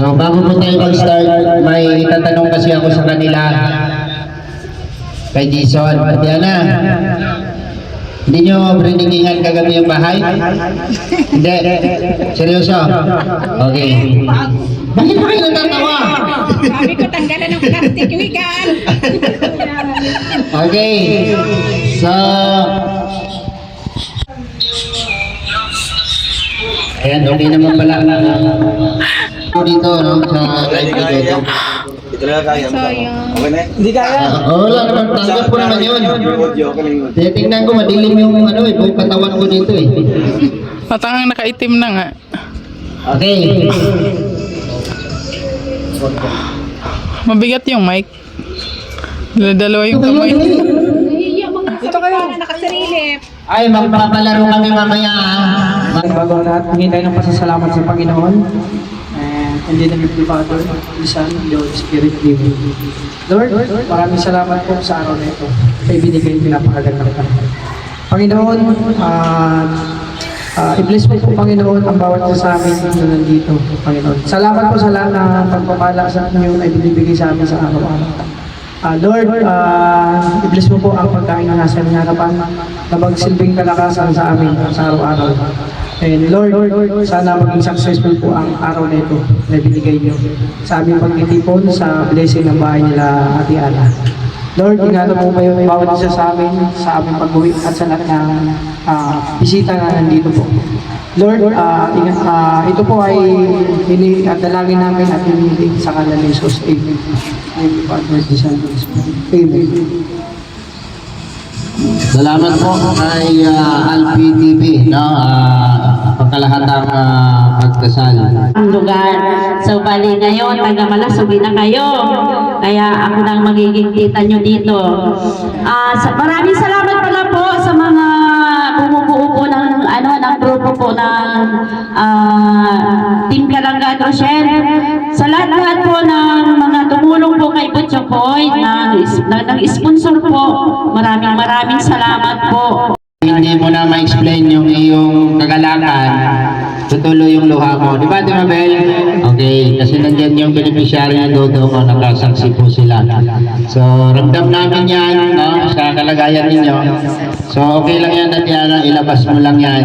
So bago po tayo mag-start, may itatanong kasi ako sa kanila kay Jason. Diana, hindi nyo brinigingan kagabi yung bahay? Hindi? Seryoso? Okay. Bakit ba kayo natatawa? Sabi ko, tanggalan ng plastic yung ikan. Okay. So, ayan, okay naman pala. Dito, no? Sa live ko dito. Ito na kaya. Okay na? Hindi kaya. Wala naman, tanggap ko naman yun. Tingnan ko, madilim yung buong katawan ko dito eh. Matangang nakaitim na nga. Okay. Mabigat yung mic. Dalawa yung kamay. Nahihiya mga Ito kayo. na nakasarilip. Ay, magpapalaro kami mamaya ah. Bago ang lahat, hingi tayo ng pasasalamat sa Panginoon. And then the Father, the Son, and the Holy Spirit, Amen. Lord, maraming salamat po sa araw na ito. Kaya binigay yung pinapakagandang panahon. Panginoon, i-bless po po Panginoon ang bawat isa sa amin na nandito, Panginoon. Salamat po sa lahat na pagpapala sa inyo ay binibigay sa amin sa araw-araw. Lord, i-bless mo po ang pagkain na nasa aming harapan na magsilbing kalakasan sa amin sa araw-araw. And Lord, sana maging successful po ang araw na ito na binigay niyo sa aming pagtitipon sa blessing ng bahay nila Ate Ana. Lord, ingatan mo kayo bawat isa sa amin sa aming pag-uwi at sa lahat ng bisita na nandito po. Lord, ito po ay dalangin namin at hinihiling sa kanila ni Jesus. Amen. Thank you, Father, Son, and Spirit. Amen. Salamat po kay Alpi TV, no? Pagkalahatang pagdasal. Ang lugar. So, bali ngayon, taga Malasubi na kayo. Kaya ako nang magiging tita nyo dito. Maraming salamat pala po sa mga bumubuo po ng grupo po ng Team Kalangan Rochelle. Sa lahat po ng mga tumulong po kay Butcho Boy, ng sponsor po, maraming salamat po. Hindi mo na ma-explain yung iyong kagalakan, tutuloy yung luha mo. Di ba, Di Mabel? Okay, kasi nandyan yung beneficiary ng Dodo mo, nakasaksi po sila. So, ramdam namin yan, no, sa kalagayan ninyo. So, okay lang yan, Tatiana, ilabas mo lang yan.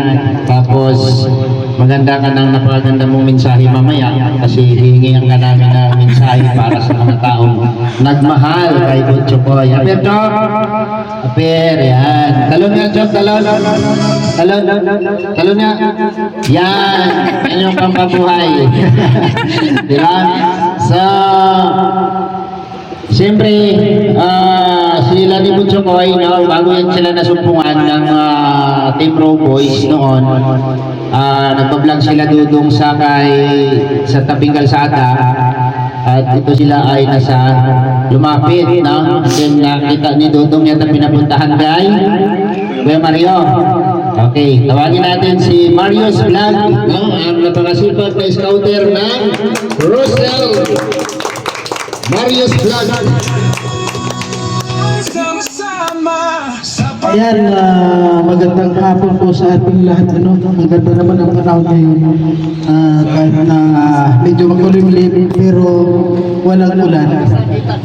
Tapos, maganda ka ng napakaganda mong mensahe mamaya kasi hihingihan ka namin na mensahe para sa mga taong nagmahal kay Butcho Boy. Aper, Chok! Aper, yan. Talon nga, Chok, talon. Talon nga. Yan. Yan yung pampabuhay. Diba? So, siyempre, sila ni Butcho Boy, no, bago yan sila nasumpungan ng Team Raw Boys noon, nagpa-vlog sila dudong sa tabing kalsada at ito sila ay nasa lumapit, no? And then nakita ni Dudong yata pinapuntahan kay Kuya Mario. Okay, tawagin natin si Mario's Vlog, no? Ang napakasipag na scouter ng Russell. Mario's Vlog. Ayan, magandang hapon po sa ating lahat. Maganda naman ang panahon ngayon. Kahit na medyo makulimlim pero walang ulan.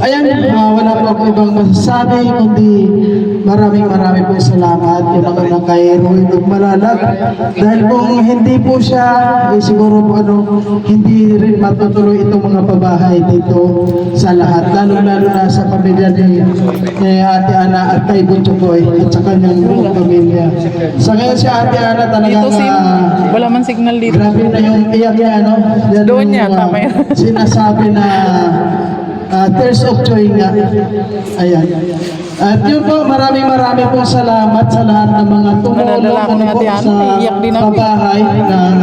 Ayan, wala po ako ibang masasabi kundi maraming po salamat. Yun ako na kay Roy Malalag. Dahil kung hindi po siya, siguro po hindi rin matutuloy itong mga pabahay dito sa lahat. Lalo na sa pamilya ni Ate Ana at kay Butcho Boy at sa kanyang buong pamilya. Sa ngayon si Ate Ana talagang Wala man signal dito. grabe na yung iyak niya, Yan Doon yung, niya, tama yan. sinasabi na tears of joy nga. Ayan. At yun po, maraming pong salamat sa lahat ng mga tumulong Nalalaman ni Ate Ana, iiyak din ako. pabahay ng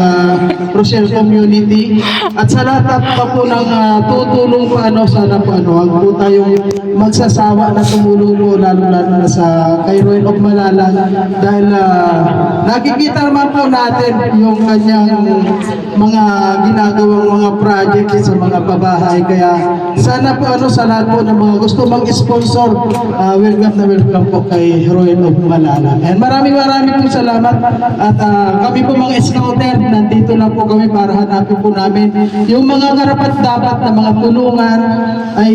Rochelle Community. At sa lahat pa po ng tutulong po, sana po, huwag po tayong magsasawa na tumulong po, lalo na sa kay Roy of Malalag. Dahil nakikita naman po natin yung kanyang mga ginagawang mga project sa mga pabahay. Kaya sana po, sa lahat po ng mga gusto mag-sponsor, welcome na welcome po kay Royal of Malala. And maraming pong salamat. At kami po mga scouter, nandito lang po kami para hanapin po namin yung mga karapat-dapat na mga tulungan ay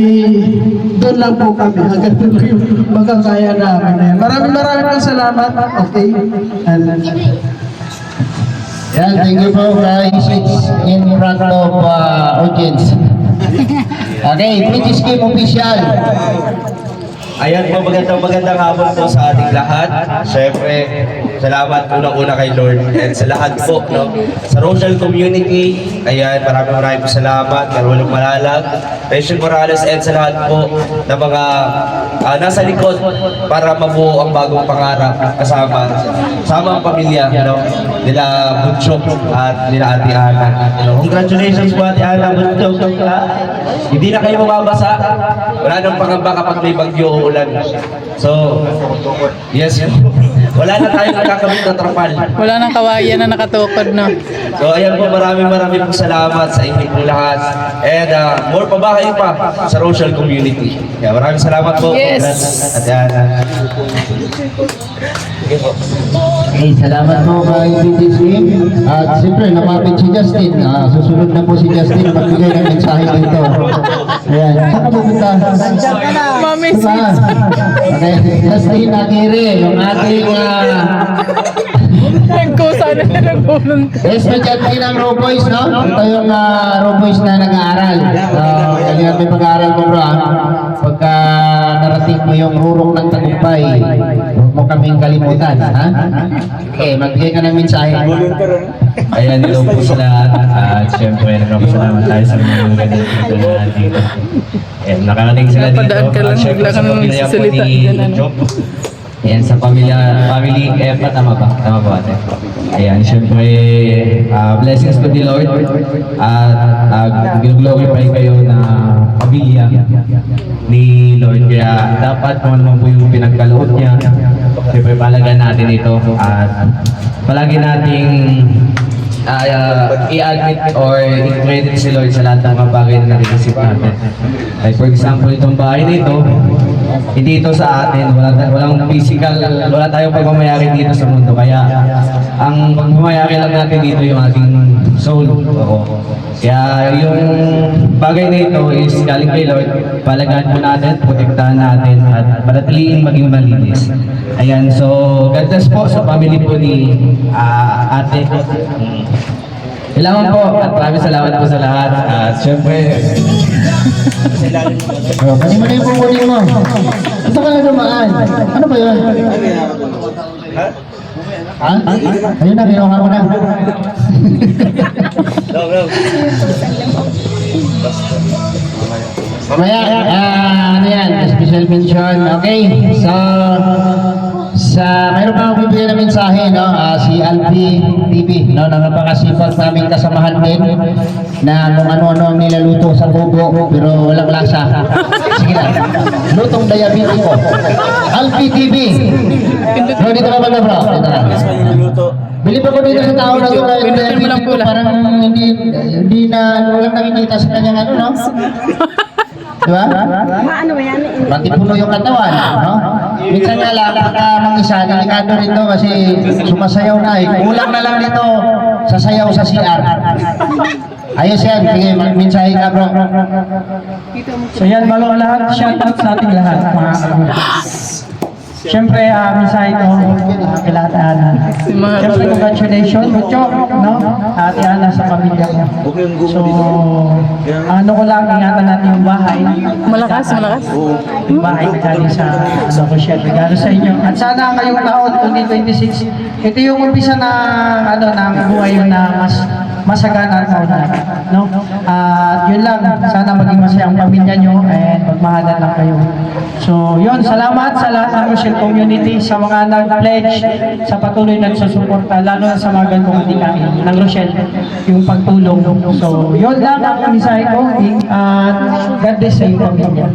doon lang po kami. Hanggang doon yung magkakaya namin. Maraming pong salamat. Okay. And, Yan, thank you po guys. It's in front of audience. Okay, British Game Official. Ayan po, magandang hapon po sa ating lahat. Siyempre, salamat unang-una kay Lord and sa lahat po, no? Sa Rochelle community, ayan, maraming po salamat. Marulong Malalag, Rachel Morales, and sa lahat po na mga nasa likod para mabuo ang bagong pangarap kasama ang pamilya, no? Nila Butchok at nila Ate Ana. Congratulations po Ate Ana Butchok. Hindi na kayo mababasa. Wala nang pangamba kapag may bagyo o ulan. So, yes, wala na tayong nakakamit na trapal. Wala nang kawayan na nakatukod, no? So, ayan po, maraming pong salamat sa inyo po lahat. And more pa ba kayo pa sa Rochelle community? Yeah, maraming salamat po. Yes. At yan. Okay po. Okay, salamat po kay British Game. At siyempre, napapit si Justin. Susunod na po si Justin magbigay ng mensahe dito. Ayan, saan ka pupunta? Mami, Saan? Okay, Justin Aguirre, yung ating nagkusa na nag-volunteer. estudyante ng Raw Boys, no? Ito yung Raw Boys na nag-aaral. Galingan may pag-aaral ko, bro. Pagka narating mo yung rurok ng tagumpay, huwag mo kaming kalimutan, ha? Okay, magbigay ka ng mensahe. Ayan, hello po sa lahat. At syempre, nagpapasalamat tayo sa mga ganito na dito. Ayan, nakarating sila dito. Napadaan ka lang, At syempre, bigla ka sa nang pamilya po nagsasalita. ni Yan, ano? Job. Ayan, sa family Epa, tama ba? Tama ba ate? Ayan, syempre, blessings to the Lord. At glorify kayo na pamilya ni Lord. Kaya dapat kung ano man po yung pinagkaloob niya, syempre palagan natin ito. At palagi nating i-admit or i-credit si Lord sa lahat ng mga bagay na nare-receive natin. Like for example, itong bahay nito, hindi ito sa atin, walang physical, wala tayong pagmamayari dito sa mundo. Kaya ang pagmamayari lang natin dito yung ating soul. Kaya yung bagay na ito is galing kay Lord, palagaan po natin, protektahan natin, at panatiliin maging malinis. Ayan, so God bless po sa family po ni ate. Kailangan po, at maraming salamat po sa lahat. At syempre, Kasi mo na yung pupunin mo. Ito ka na dumaan. Ano ba yun? Ha? Ayun na, kinuha ko na. Mamaya, ano yan, special mention, okay? So, mayroon pa akong bibigyan na mensahe, no? Si Alfie TV, no? Na napakasipag sa aming kasamahan din na kung ano-ano ang nilaluto sa kubo, pero walang lasa. Sige lang, lutong diabetes ko. Alfie TV. Bro, dito ka ba na, bro? Dito ka. Bili pa ko dito sa tao na yung Pindutin mo lang diabetes ko, pula. parang hindi na, walang nakikita sa kanyang ano, no? Diba? Ano yan? Pati puno yung katawan, no? Minsan nga lang, pagka mag-isa, delikado rin to kasi sumasayaw na eh. Kulang na lang dito sa sayaw sa CR. Ayos yan, sige, mensahe ka bro. So yan, bago ang lahat, shoutout sa ating lahat, mga kalunas. Siyempre, mensahe ko, kay lahat Ana. Siyempre, congratulations, Butchok, no? Ate Ana sa pamilya ko. So, ano ko lang, ingatan natin yung bahay. Malakas, malakas. Yung bahay na galing sa Rochelle. Regalo sa inyo. At sana ngayong taon, 2026, ito yung umpisa ng, ng buhay na mas masagana ang taon natin, no? At yun lang, sana maging masaya ang pamilya nyo and magmahalan lang kayo. So, yun, salamat sa lahat ng Rochelle community, sa mga nag-pledge, sa patuloy na nagsusuporta, lalo na sa mga ganitong adikain ng Rochelle, yung pagtulong. So, yun lang ang mensahe ko, at God bless sa iyong pamilya.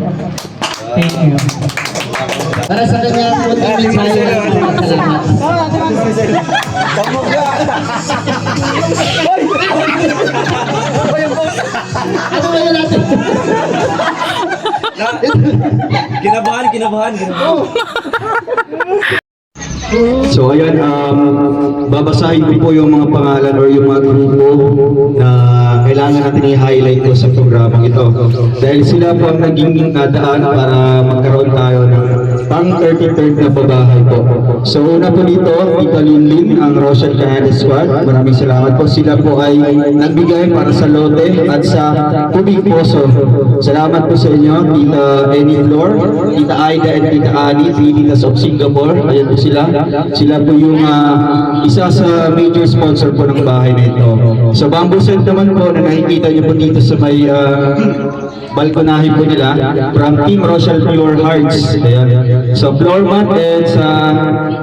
Thank you. Para sa kanya, kunting mensahe lang po, salamat. Ano ba yun natin? Kinabahan kinabahan. So ayan, babasahin ko po yung mga pangalan or yung mga grupo na kailangan natin i-highlight ko sa programang ito. Dahil sila po ang naging daan para magkaroon tayo ng pang 33rd na babahay po. So una po dito, Tita Linlin, ang Roshan Canada Squad. Maraming salamat po. Sila po ay nagbigay para sa lote at sa tubig poso. Salamat po sa inyo, Tita Annie Flor, Tita Aida and Tita Annie, 3 Titas of Singapore. Ayan po sila. Sila po yung isa sa major sponsor po ng bahay na ito. Sa Bamboo Set naman po na nakikita niyo po dito sa may balkonahe po nila from Team Rochelle Pure Hearts. Ayan. Sa floor mat and sa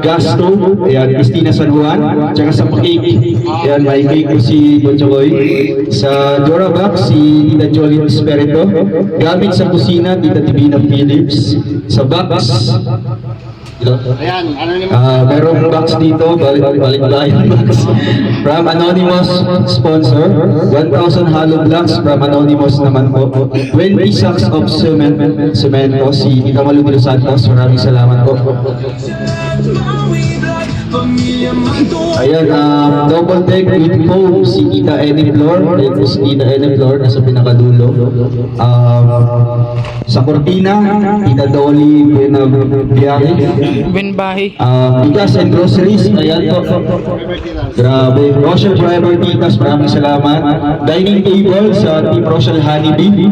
gas stove, ayan, Christina San Juan, tsaka sa cake. Ayan, may cake po si Bonchoy. Sa Durabox, si Tita Jolene Espirito. Gamit sa kusina, Tita Divina Phillips. Sa box, merong box dito, balik tayo box. From anonymous sponsor, 1,000 hollow blocks from anonymous naman po. 20 sacks of cemento, si Tita Malu de los Santos. Maraming salamat po. Ayan, double deck with foam, si Tita Annie Flor. Ayan po si Tita Annie Flor, nasa pinakadulo. Sa Cortina, Tita Dolly Buenaviaje. Benbahi. Titas and groceries, ayan po. Grabe. Rochelle Driver Titas, maraming salamat. Dining table sa Team Rochelle Honeybee.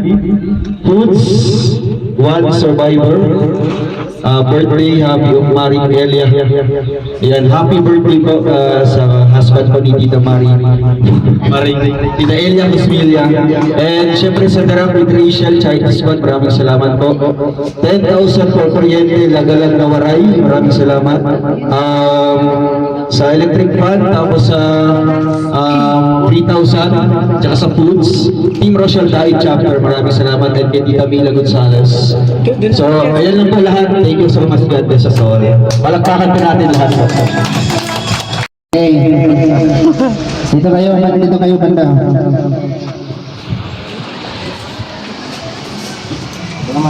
Foods, One Survivor. Birthday, happy of Marie Elia. Ayan, happy birthday po sa husband ko ni Tita Tita Elia Mismilia. And syempre sa Darang with Rachel, Chinese Squad, maraming salamat po. 10,000 for kuryente, Lagalag na Waray, maraming salamat. Sa electric fan, tapos sa 3,000, tsaka sa foods, Team Rochelle Diet Chapter, maraming salamat. And kay Tita Mila Gonzalez. So, ayan lang po lahat. Thank you so much, God bless us all. Palakpakan po natin lahat. Okay. Dito kayo banda.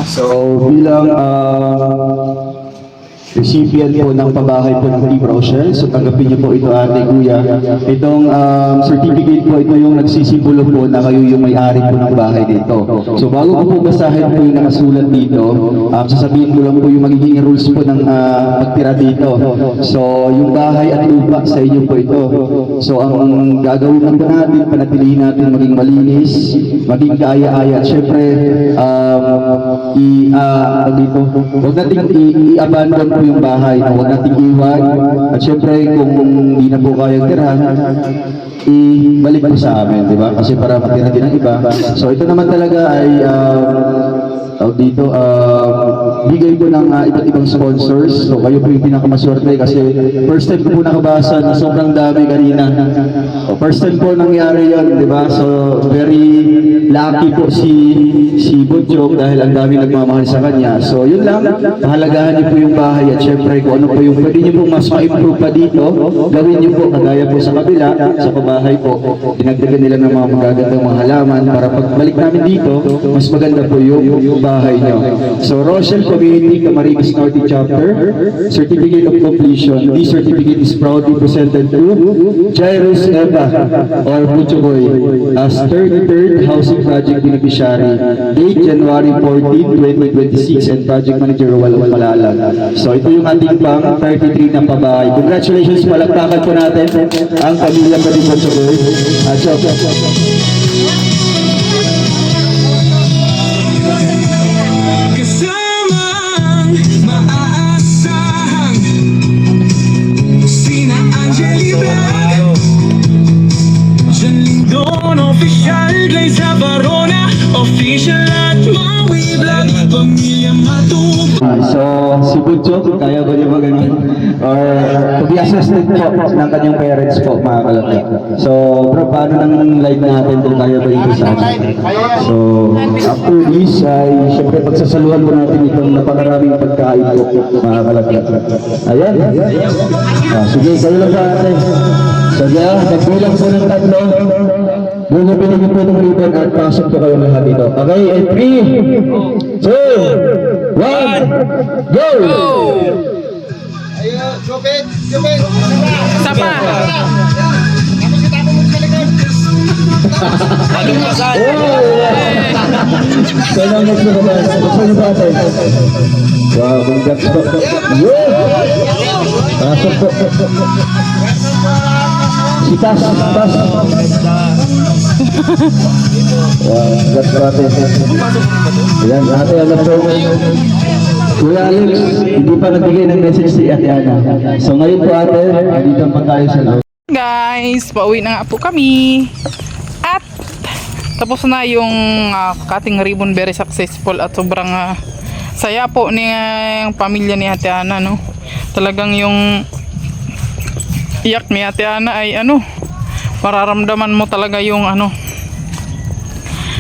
So, bilang recipient po ng pabahay po ng Team Rochelle. So tanggapin niyo po ito, ate, kuya. Itong certificate po, ito yung nagsisimbolo po na kayo yung may-ari po ng bahay dito. So bago ko po basahin po yung nakasulat dito, sasabihin ko lang po yung magiging rules po ng pagtira dito. So yung bahay at lupa sa inyo po ito. So ang gagawin lang po natin, panatilihin natin maging malinis, maging kaaya-aya. At syempre, huwag natin i-abandon po yung bahay, huwag nating iwan. At syempre, kung hindi na po kayang tirahan, ibalik po sa amin, di ba? Kasi para matira din ang iba. So ito naman talaga ay dito, bigay po ng iba't ibang sponsors. So kayo po yung pinakamaswerte kasi first time ko po nakabasa na sobrang dami kanina. First time po nangyari yun, di ba? So very lucky po si Butchok dahil ang dami nagmamahal sa kanya. So yun lang, pahalagahan niyo po yung bahay at syempre kung ano po yung pwede niyo po mas ma-improve pa dito, gawin niyo po kagaya po sa kabila, sa pabahay po. Dinagdagan nila ng mga magagandang mga halaman para pagbalik namin dito, mas maganda po yung bahay niyo. So Rochelle Community Camarines Norte Chapter, Certificate of Completion. This certificate is proudly presented to Jairus Eva or Butchokoy as 33rd Housing Project Beneficiary. Date January 14, 2026 and Project Manager Roel Malalag. So ito yung ating pang 33 na pabahay. Congratulations, palakpakan po natin ang pamilya ko din Butchokoy. Kasamang maaasahan sina Angeli Blanc, Jan Lindon, official Glaze Barona, official at Maui Vlog, pamilya Matub. So, si Butchok, kaya ba niyo ba ganun? Or to be assisted po ng kanyang parents po, mga kalaki. So, bro, paano nang live natin kung kaya ba ito sa atin? So, after this, ay syempre pagsasaluhan po natin itong napakaraming pagkain po, mga kalaki. Ayan. Sige, kayo lang sa atin. Sige, nagbilang po ng tatlo. Bumibili po itong ribbon at pasok po kayo lahat dito. Okay, and 3, 2, 1, go! Isa pa. Sana mas lumabas. Sana ba tayo? Wow, congrats po. Yun! Pasok po. Si Tas. Wow, congrats po ate. Ayan, ate, alam po. Kuya Alex, hindi pa nagbigay ng message si Ate Ana. So ngayon po ate, dito pa tayo sa loob. Guys, pauwi na nga po kami. At tapos na yung cutting ribbon, very successful at sobrang saya po ni yung pamilya ni Ate Ana, no. Talagang yung iyak ni Ate Ana ay mararamdaman mo talaga yung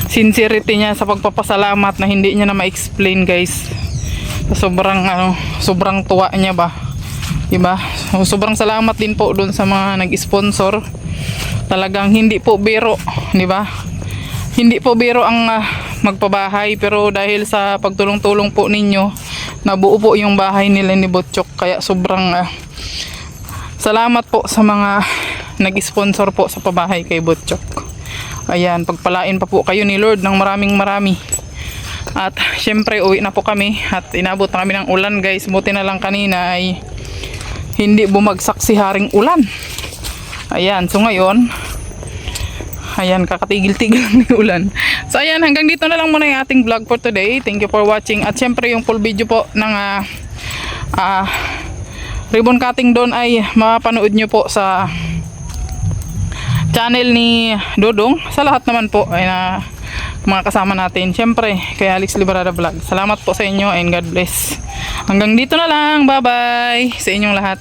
sincerity niya sa pagpapasalamat na hindi niya na ma-explain, guys. Sobrang tuwa niya ba, diba? So, sobrang salamat din po doon sa mga nag-sponsor. Talagang hindi po biro, diba? Hindi po biro ang magpabahay, pero dahil sa pagtulong-tulong po ninyo, nabuo po yung bahay nila ni Butchok. Kaya sobrang salamat po sa mga nag-sponsor po sa pabahay kay Butchok. Ayan, pagpalain pa po kayo ni Lord ng marami. At syempre uwi na po kami at inabot na kami ng ulan, guys. Buti na lang kanina ay hindi bumagsak si haring ulan. Ayan, so ngayon ayan, kakatigil-tigil lang ng ulan. So ayan, hanggang dito na lang muna yung ating vlog for today. Thank you for watching. At syempre yung full video po ng ribbon cutting doon ay mapapanood nyo po sa channel ni Dodong. Sa lahat naman po ay mga kasama natin, syempre kay Alex Liberada Vlog. Salamat po sa inyo and God bless. Hanggang dito na lang, bye bye sa inyong lahat.